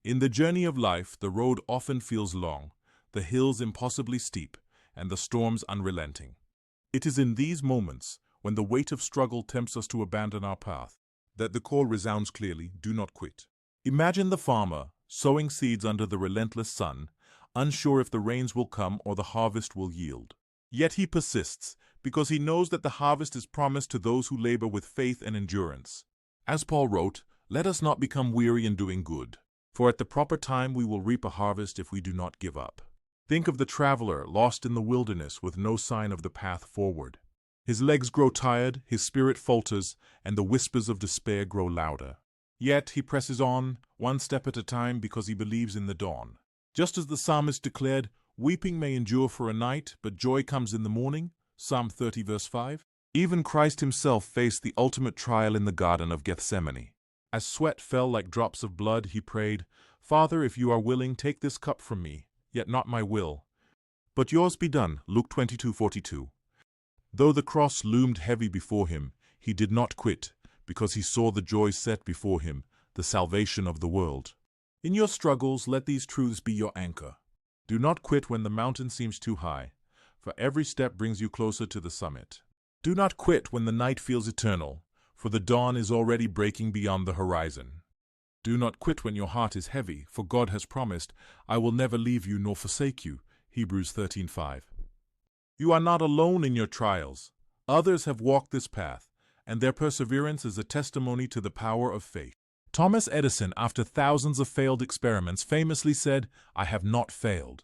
In the journey of life, the road often feels long, the hills impossibly steep, and the storms unrelenting. It is in these moments, when the weight of struggle tempts us to abandon our path, that the call resounds clearly, do not quit. Imagine the farmer, sowing seeds under the relentless sun, unsure if the rains will come or the harvest will yield. Yet he persists, because he knows that the harvest is promised to those who labor with faith and endurance. As Paul wrote, "Let us not become weary in doing good, for at the proper time we will reap a harvest if we do not give up." Think of the traveler lost in the wilderness with no sign of the path forward. His legs grow tired, his spirit falters, and the whispers of despair grow louder. Yet he presses on, one step at a time, because he believes in the dawn. Just as the psalmist declared, "Weeping may endure for a night, but joy comes in the morning," Psalm 30 verse 5. Even Christ himself faced the ultimate trial in the Garden of Gethsemane. As sweat fell like drops of blood, he prayed, "Father, if you are willing, take this cup from me, yet not my will, but yours be done," Luke 22:42. Though the cross loomed heavy before him, he did not quit, because he saw the joy set before him, the salvation of the world. In your struggles, let these truths be your anchor. Do not quit when the mountain seems too high, for every step brings you closer to the summit. Do not quit when the night feels eternal, for the dawn is already breaking beyond the horizon. Do not quit when your heart is heavy, for God has promised, "I will never leave you nor forsake you," Hebrews 13:5. You are not alone in your trials. Others have walked this path, and their perseverance is a testimony to the power of faith. Thomas Edison, after thousands of failed experiments, famously said, "I have not failed.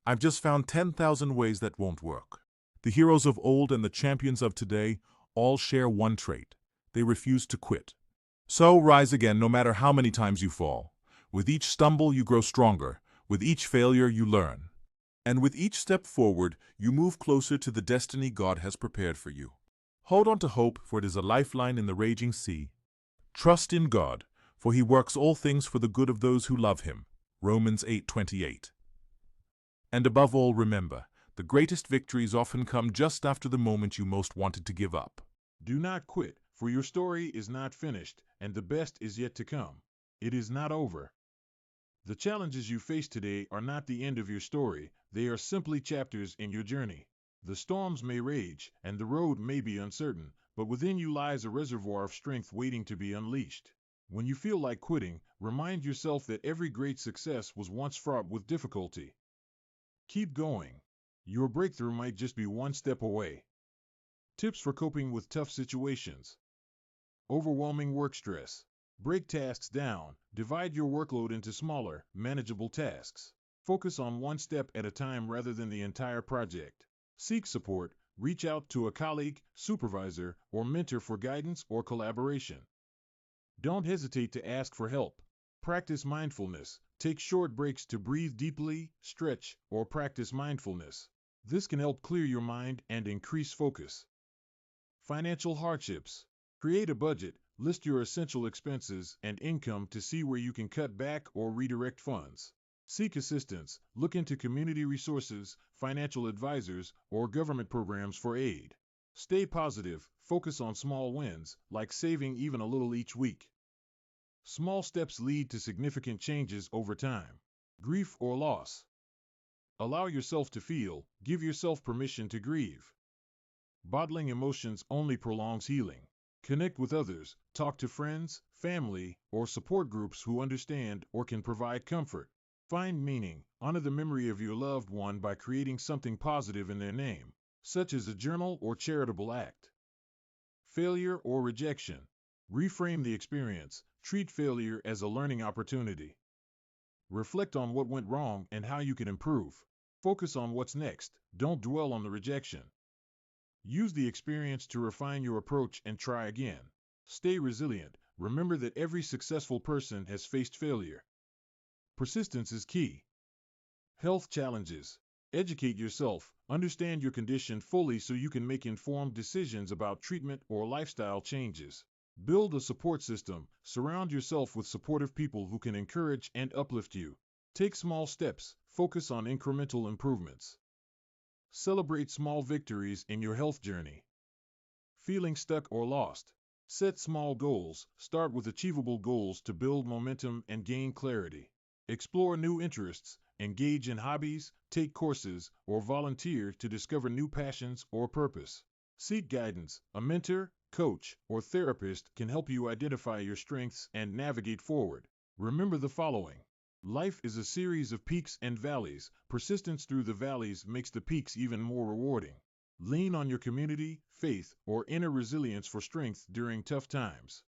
I've just found 10,000 ways that won't work." The heroes of old and the champions of today all share one trait: they refuse to quit. So rise again no matter how many times you fall. With each stumble you grow stronger, with each failure you learn. And with each step forward, you move closer to the destiny God has prepared for you. Hold on to hope, for it is a lifeline in the raging sea. Trust in God, for he works all things for the good of those who love him. Romans 8:28. And above all, remember, the greatest victories often come just after the moment you most wanted to give up. Do not quit, for your story is not finished, and the best is yet to come. It is not over. The challenges you face today are not the end of your story, they are simply chapters in your journey. The storms may rage, and the road may be uncertain, but within you lies a reservoir of strength waiting to be unleashed. When you feel like quitting, remind yourself that every great success was once fraught with difficulty. Keep going. Your breakthrough might just be one step away. Tips for coping with tough situations. Overwhelming work stress. Break tasks down. Divide your workload into smaller, manageable tasks. Focus on one step at a time rather than the entire project. Seek support. Reach out to a colleague, supervisor, or mentor for guidance or collaboration. Don't hesitate to ask for help. Practice mindfulness. Take short breaks to breathe deeply, stretch, or practice mindfulness. This can help clear your mind and increase focus. Financial hardships. Create a budget. List your essential expenses and income to see where you can cut back or redirect funds. Seek assistance. Look into community resources, financial advisors, or government programs for aid. Stay positive. Focus on small wins, like saving even a little each week. Small steps lead to significant changes over time. Grief or loss. Allow yourself to feel. Give yourself permission to grieve. Bottling emotions only prolongs healing. Connect with others. Talk to friends, family, or support groups who understand or can provide comfort. Find meaning. Honor the memory of your loved one by creating something positive in their name, such as a journal or charitable act. Failure or rejection. Reframe the experience. Treat failure as a learning opportunity. Reflect on what went wrong and how you can improve. Focus on what's next. Don't dwell on the rejection. Use the experience to refine your approach and try again. Stay resilient. Remember that every successful person has faced failure. Persistence is key. Health challenges. Educate yourself. Understand your condition fully so you can make informed decisions about treatment or lifestyle changes. Build a support system. Surround yourself with supportive people who can encourage and uplift you. Take small steps. Focus on incremental improvements. Celebrate small victories in your health journey. Feeling stuck or lost. Set small goals. Start with achievable goals to build momentum and gain clarity. Explore new interests, engage in hobbies, take courses, or volunteer to discover new passions or purpose. Seek guidance. A mentor, coach, or therapist can help you identify your strengths and navigate forward. Remember the following. Life is a series of peaks and valleys. Persistence through the valleys makes the peaks even more rewarding. Lean on your community, faith, or inner resilience for strength during tough times.